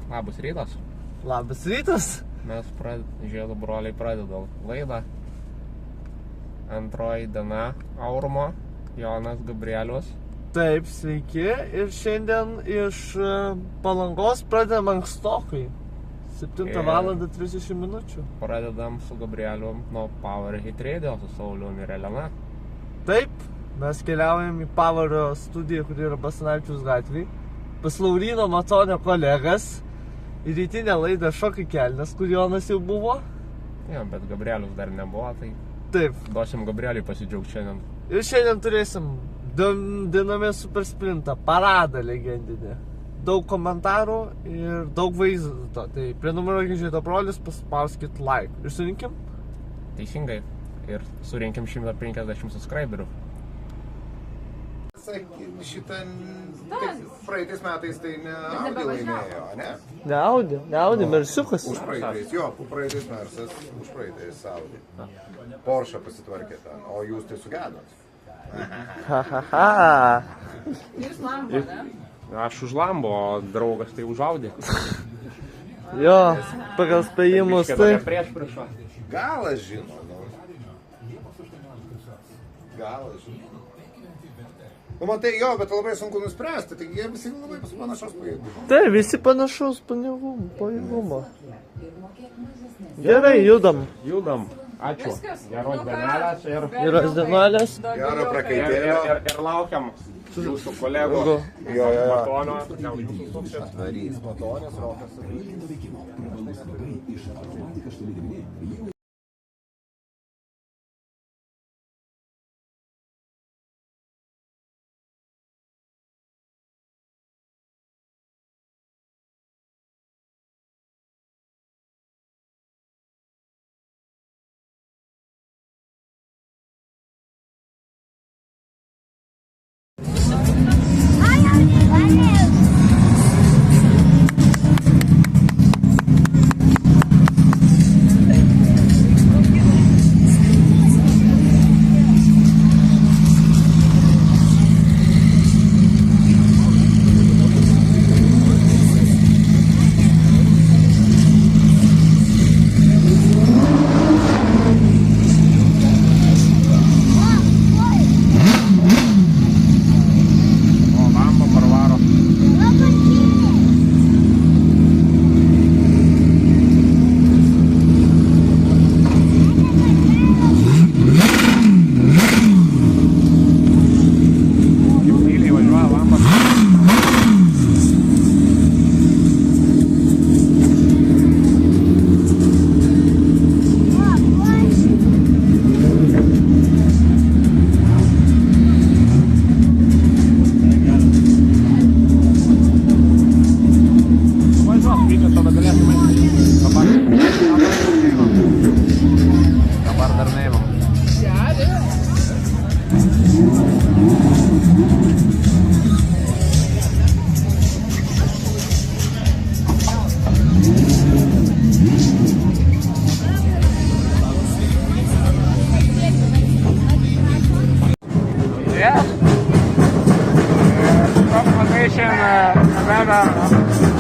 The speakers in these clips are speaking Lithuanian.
Labas rytas. Labas rytas. Mes Žiedo broliai pradedam laidą. Antroji diena Aurumo, Jonas Gabrielius. Taip, sveiki. Ir šiandien iš Palangos pradedam ankstokai. 7:30 minučių. Pradedam su Gabrielium nuo Power Hit Radio, su Sauliumi ir Elena. Taip, mes keliaujam į Power studiją, kuri yra Basanavičiaus gatvėje. Pas Lauryno Matonio kolegas. Į rytinę laidą Šokai kelnes, kur Jonas jau buvo. Jo, bet Gabrielius dar nebuvo, tai Taip. duosim Gabrieliui pasidžiaugti šiandien. Ir šiandien turėsim Dinamė Super Sprintą, paradą legendinę. Daug komentarų ir daug vaizdo. Tai prenumeruokit Žiedo brolius, paspauskit like. Ir surinkim? Teisingai. Ir surinkim 150 subscriberių. Šitą praeitais metais tai ne Audi laimėjo, ne? Ne Audi, Mersiukas. Užpraeitais, jo, praeitais Mersas, užpraeitais Audi. Porsche pasitvarkė ten, o jūs tai sugedot. Ha. Jūs Lambo, ne? Aš už Lambo, o draugas tai už Audi. Jo, pagal spėjimus tai. Prieš. Galas žino, nu. Galas žino. Nu, matai, jo, bet labai sunku nuspręsti, taigi jie visi labai panašaus pajėgumo. Tai visi panašaus pajėgumo. Gerai, judam. Ačiū. Viskas. Geros dienelės Geros dienelės. Gero prakaitėlio. ir laukiam jūsų kolegų. Jo. Matonio. Gal jūsų suksis. Narys, Matonis, Rokas.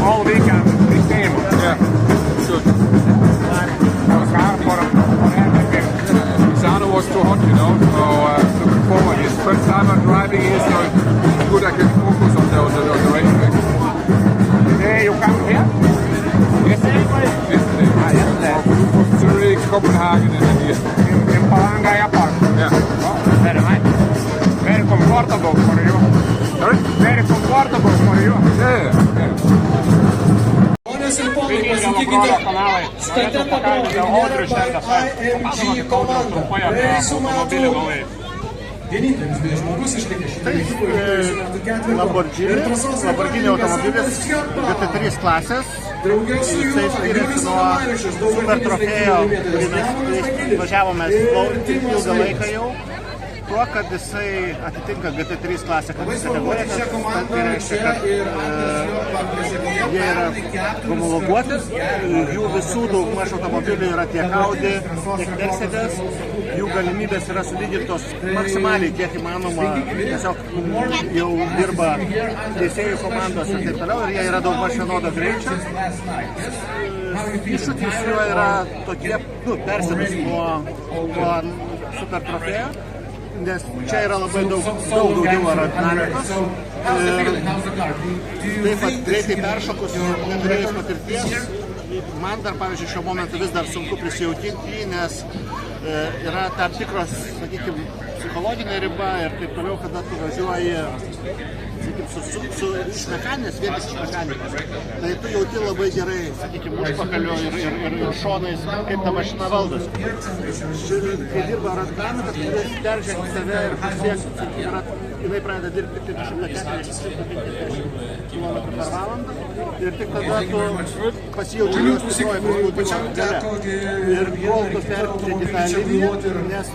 All weekend, the same. Yeah, good. Misano was too hot, so looking forward. It's the first time I'm driving here, so it's good I can focus on the racetrack. Today you come here? Yesterday? Yesterday. From Zurich, Copenhagen, and then here. In Palanga Airport? Yeah. Oh, very nice. Very comfortable for you. Sorry? Very comfortable for you. Yeah. Sveiki, Žiedo brolio kanalai. Norėčiau pakalbinti Audrių Šerdesą. Papasakokit Audrių trumpai apie automobilį galai. Lamborghini automobilis GT3 klasės. Jisai skiriasi nuo Super trofėjo, kurį mes važiavome ilgą laiką jau. tuo, kad jisai atitinka GT3 klasę kategoriją, tai reiškia, kad jie yra homologuoti, jų visų daugmaž automobilių yra tiek Audi, tiek Mercedes, jų galimybės yra sulygintos maksimaliai kiek įmanoma, tiesiog jau dirba teisėjų komandos ir taip toliau, ir jie yra daugmaž vienodo greičio. Iššūkis su juo yra tokie, persėdus nuo super trofėjo, nes čia yra labai daug daugiau aerodinamikos. Taip pat greitai peršokus, neturėjus patirties, man dar, pavyzdžiui, šiuo momentu vis dar sunku prisijaukinti jį, nes yra tam tikros, sakykime, psichologinė riba ir taip toliau, kada tu važiuoji iš mechaninės, vien iš mechanikos. Tai tu jauti labai gerai, sakykime, užpakalio ir šonais, kaip ta mašina valdosi. Kai dirba aerodinamika, tu turi peržengti save ir pasiekti, jinai pradeda dirbti tik 140 km/h ir tik tada tu pasijauti jos tikroji paspūdimo gale. Ir kol tu perkėti tą liniją, nes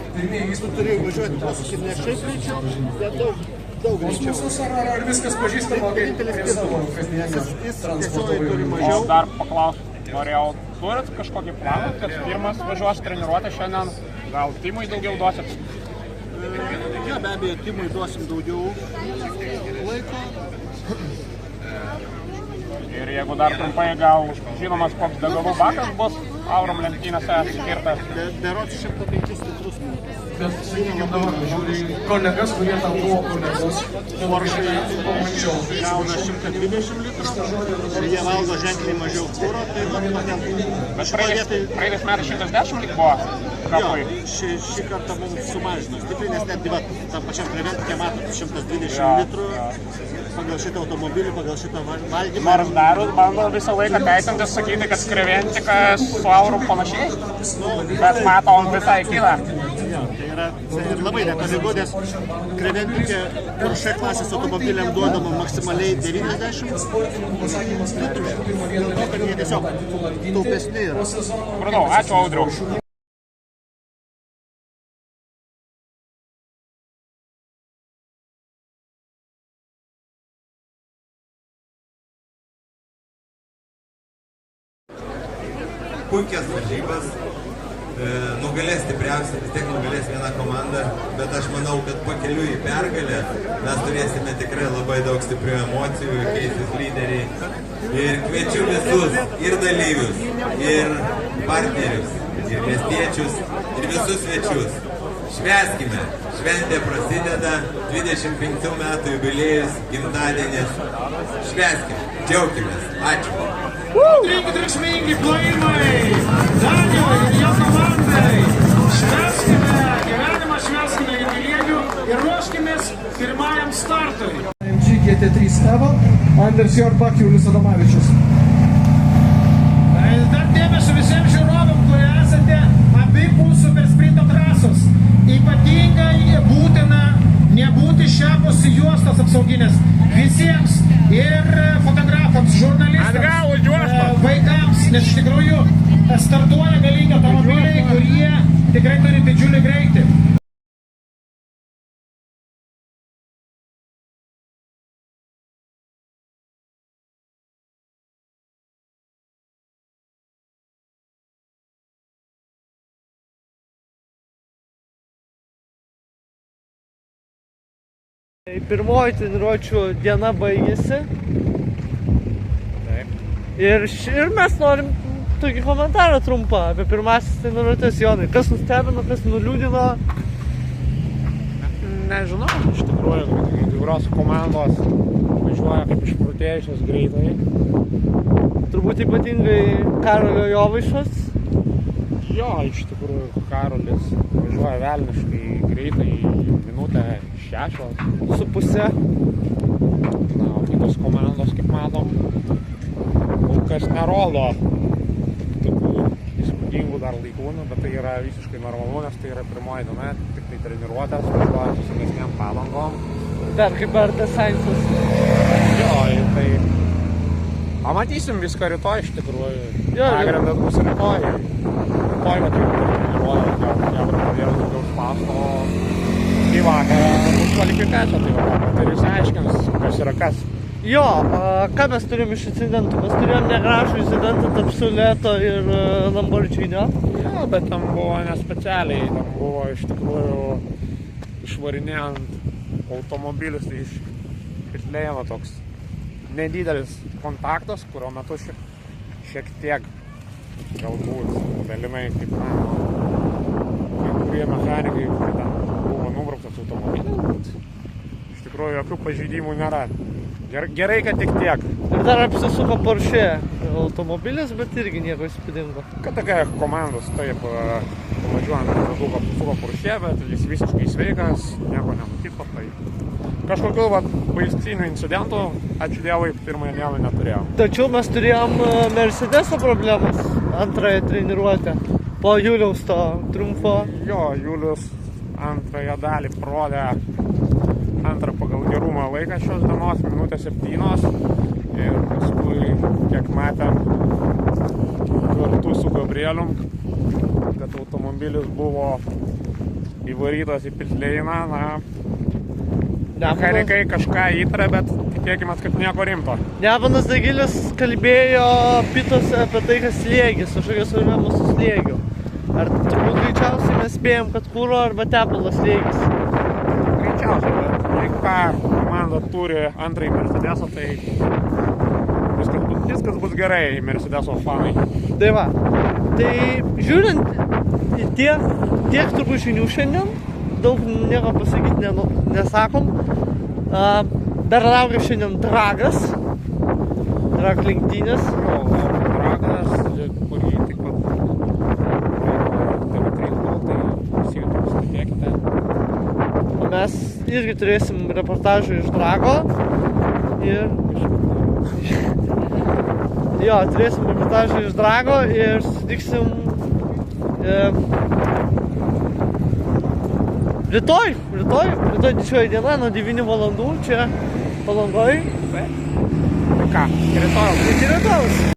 tu turi važiuoti posūkį ne šiaip greičiau, bet daug greičiau. Ar viskas pažįstama, kaip jis tiesiogiai turi mažiau. O dar paklausti norėjau, turit kažkokį planą, kad pirmas važiuos treniruotę šiandien, gal Timui daugiau duosit? Ja, be abejo, Timui duosim daugiau laiko. Ir jeigu dar trumpai, gal žinomas, koks degalų bakas bus Aurum lenktynėse skirtas? Berods 105 litrus. Kolegas, kurie tam buvo kolegos, Porsche gauna 120 litrų ir jie valgo ženkliai mažiau kuro, tai Bet praeitais metais 110 lik buvo kapui. šį kartą mums sumažino stipriai, nes netgi tam pačiam Kreventikė matot 120 litrų pagal šitą automobilį, pagal šitą valdymą. Nors Darius bando visą laiką teisintis sakyti, kad Kreventikas su Aurum panašiai, bet mato, on visai kyla. Tai yra ir labai netolygu, nes Kreventikė Porsche klasės automobiliam duodama maksimaliai 90 litrų, dėl to, kad jie tiesiog taupesni yra. Supratau, ačiū Audriau. Puikias varžybas, nugalės stipriausia, vis tiek nugalės viena komanda, bet aš manau, kad pakeliui į pergalę mes turėsime tikrai labai daug stiprių emocijų, keisis lyderiai. Ir kviečiu visus, ir dalyvius, ir partnerius, ir miestiečius, ir visus svečius. Švęskime, šventė prasideda, 25 metų jubiliejus, gimtadienis. Švęskime, džiaukimės, ačiū. Reikšmingi plojimai Daniui ir jo komandai. Švęskime gyvenimą, švęskime jubiliejų ir ruoškimės pirmajam startui. MG GT3 Evo, Anders Jorbak, Julius Adomavičius. Dar dėmesio visiems žiūrovam, kurie esate abipus supersprinto trasos. Ypatingai būtina nebūti šiapus juostos apsauginės visiems ir fotografams, žurnalistams, vaikams, nes iš tikrųjų startuoja galingi automobiliai, kurie tikrai turi didžiulį greitį. Pirmoji treniruočių diena baigėsi. Ir mes norim tokį komentarą trumpą apie pirmasis treniruotės, Jonai. Kas nustebino, kas nuliūdino? Nežinau, iš tikrųjų, įvairios komandos važiuoja kaip išprotėjusios greitai. Turbūt ypatingai Karolio Jovaišos. Jo, iš tikrųjų, Karolis važiuoja velniškai greitai, minutę 6,5. Na, o kitos komandos, kaip matom, kol kas nerodo tokių įspūdingų dar laikūnų, bet tai yra visiškai normalu, nes tai yra pirmoji diena, tik tai treniruotės, važiuoja su senesnėm padangom. Dar kaip Bertas Sainzas. Jo, tai pamatysim viską rytoj iš tikrųjų. Pagrindas bus rytoj. Rytoj, va, treniruotė, jau pradėjau daugiau spasto. Tai va, bus kvalifikacija, tai va, tai jis aiškins, kas yra kas. Jo, ką mes turėjom iš incidentų? Mes turėjom negražų incidentą tarp Sulėto ir Lamborghini. Jo, bet tam buvo nespecialiai, tam buvo iš tikrųjų išvarinėjant automobilius, tai iš pitlėjimo toks nedidelis kontaktas, kurio metu šiek tiek galbūt dalinai, kaip kai kurie mechanikai, kurie ten buvo nubrauktas automobilis, bet iš tikrųjų jokių pažeidimų nėra. Gerai, kad tik tiek. Ir dar apsisuko Porsche automobilis, bet irgi nieko įspūdingo. Kad tokia komandos, taip, važiuojant maždaug apsisuko Porsche, bet jis visiškai sveikas, nieko nenutiko. Tai kažkokių baisinių incidentų, ačiū Dievui, pirmąją dieną neturėjom. Tačiau mes turėjom Mercedeso problemas antrąją treniruotę po Juliaus to triumfo. Jo, Julius antrąją dalį parodė antrą pagal gerumą laiką šios dienos, minutės 7. Ir paskui, kiek matėm kartu su Gabrielium, kad automobilis buvo įvarytas į pitleiną, mechanikai kažką įtarė, bet tikėkime, kad nieko rimto. Nevanas Dagilis kalbėjo pitose apie tai, kas slėgis, kažkokios problemos su slėgiu. Ar turbūt greičiausiai mes spėjom, kad kuro arba tepalas slėgis? Greičiausiai, bet jeigu ką komanda turi antrąjį Mercedesą, tai viskas bus gerai, Mercedeso fanai. Tai va, tai žiūrint į tiek turbūt žinių šiandien, daug nieko pasakyti nesakom. Dar laukia šiandien dragas, drag lenktynės. Jo, dragas, kurį tik pat TV3, tai įsijutėm, stebėkite. O mes irgi turėsim reportažą iš drago ir... Jo, turėsim reportažą iš drago ir susitiksim rytoj didžioji diena nuo 9 valandų čia Palangoj. Tai ką, iki rytojaus. Iki rytojaus.